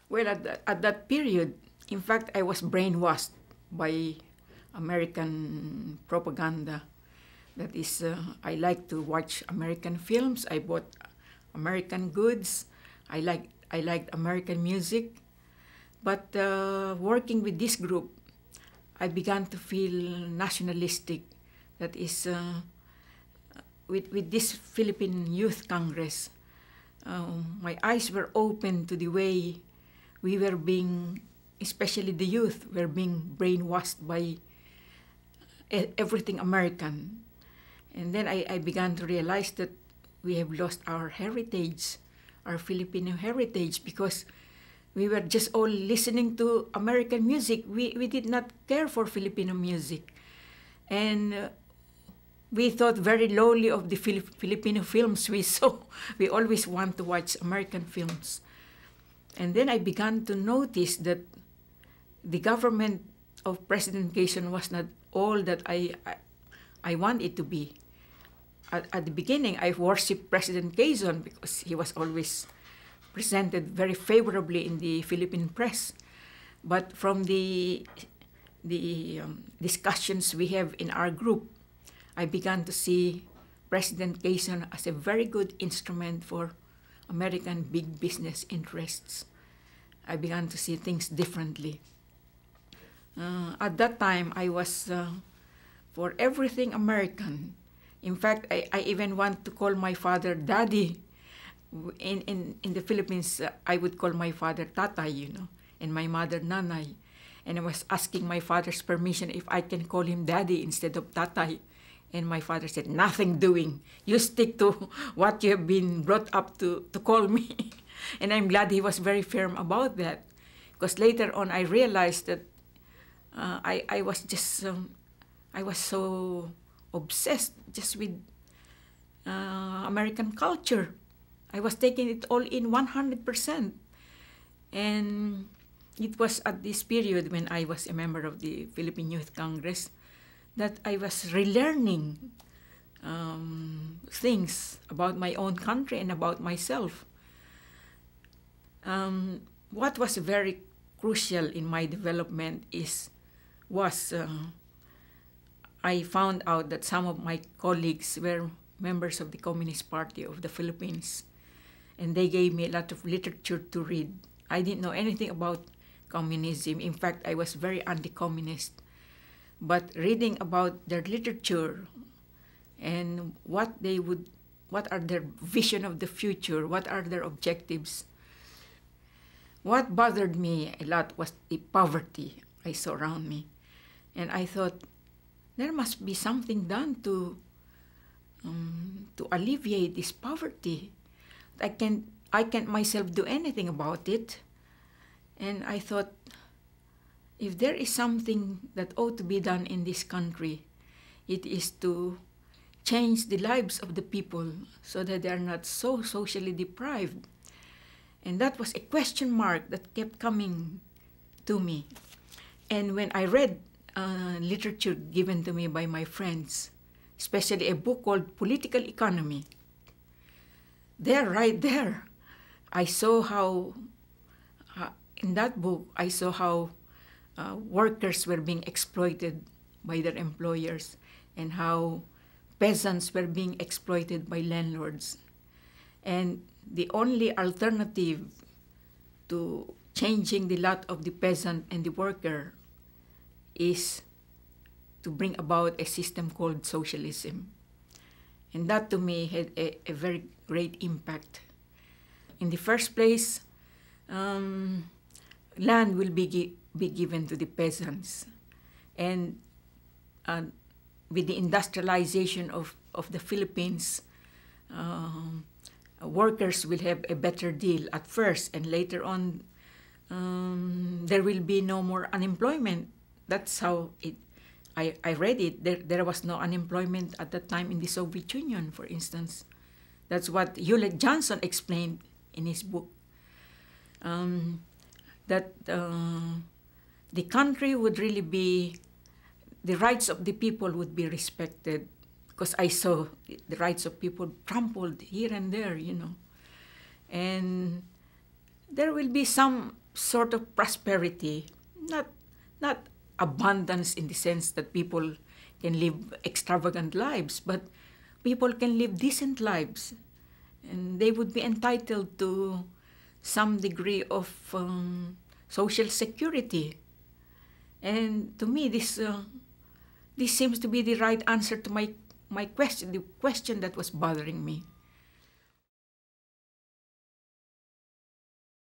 Well, at that period, in fact, I was brainwashed by American propaganda. That is, I like to watch American films. I bought American goods. I liked American music. But working with this group, I began to feel nationalistic. That is, with this Philippine Youth Congress, my eyes were open to the way we were being, especially the youth, were being brainwashed by everything American. And then I began to realize that we have lost our heritage, our Filipino heritage, because we were just all listening to American music. We did not care for Filipino music. And we thought very lowly of the Filipino films we saw. We always want to watch American films. And then I began to notice that the government of President Quezon was not all that I want it to be. At the beginning, I worshipped President Quezon because he was always presented very favorably in the Philippine press. But from the discussions we have in our group, I began to see President Quezon as a very good instrument for American big business interests. I began to see things differently. At that time, I was for everything American. In fact, I even want to call my father Daddy. In the Philippines, I would call my father Tatay, you know, and my mother Nanay. And I was asking my father's permission if I can call him Daddy instead of Tatay. And my father said, nothing doing. You stick to what you have been brought up to call me. And I'm glad he was very firm about that. Because later on, I realized that I was just, I was so obsessed just with American culture. I was taking it all in 100%. And it was at this period when I was a member of the Philippine Youth Congress that I was relearning things about my own country and about myself. What was very crucial in my development was I found out that some of my colleagues were members of the Communist Party of the Philippines, and they gave me a lot of literature to read. I didn't know anything about communism. In fact, I was very anti-communist. But reading about their literature and what are their vision of the future, what are their objectives. What bothered me a lot was the poverty I saw around me. And I thought, there must be something done to alleviate this poverty. I can't myself do anything about it. And I thought, if there is something that ought to be done in this country, it is to change the lives of the people so that they are not so socially deprived. And that was a question mark that kept coming to me. And when I read literature given to me by my friends, especially a book called Political Economy, right there, I saw how, in that book, I saw how workers were being exploited by their employers and how peasants were being exploited by landlords. And the only alternative to changing the lot of the peasant and the worker is to bring about a system called socialism. And that to me had a very great impact. In the first place, land will be given to the peasants. And with the industrialization of the Philippines, workers will have a better deal at first, and later on, there will be no more unemployment. That's how I read it. There was no unemployment at that time in the Soviet Union, for instance. That's what Hewlett Johnson explained in his book. That the country would really be, the rights of the people would be respected, because I saw the rights of people trampled here and there, you know. And there will be some sort of prosperity, not not abundance in the sense that people can live extravagant lives, but people can live decent lives, and they would be entitled to some degree of social security. And to me, this seems to be the right answer to my question, the question that was bothering me.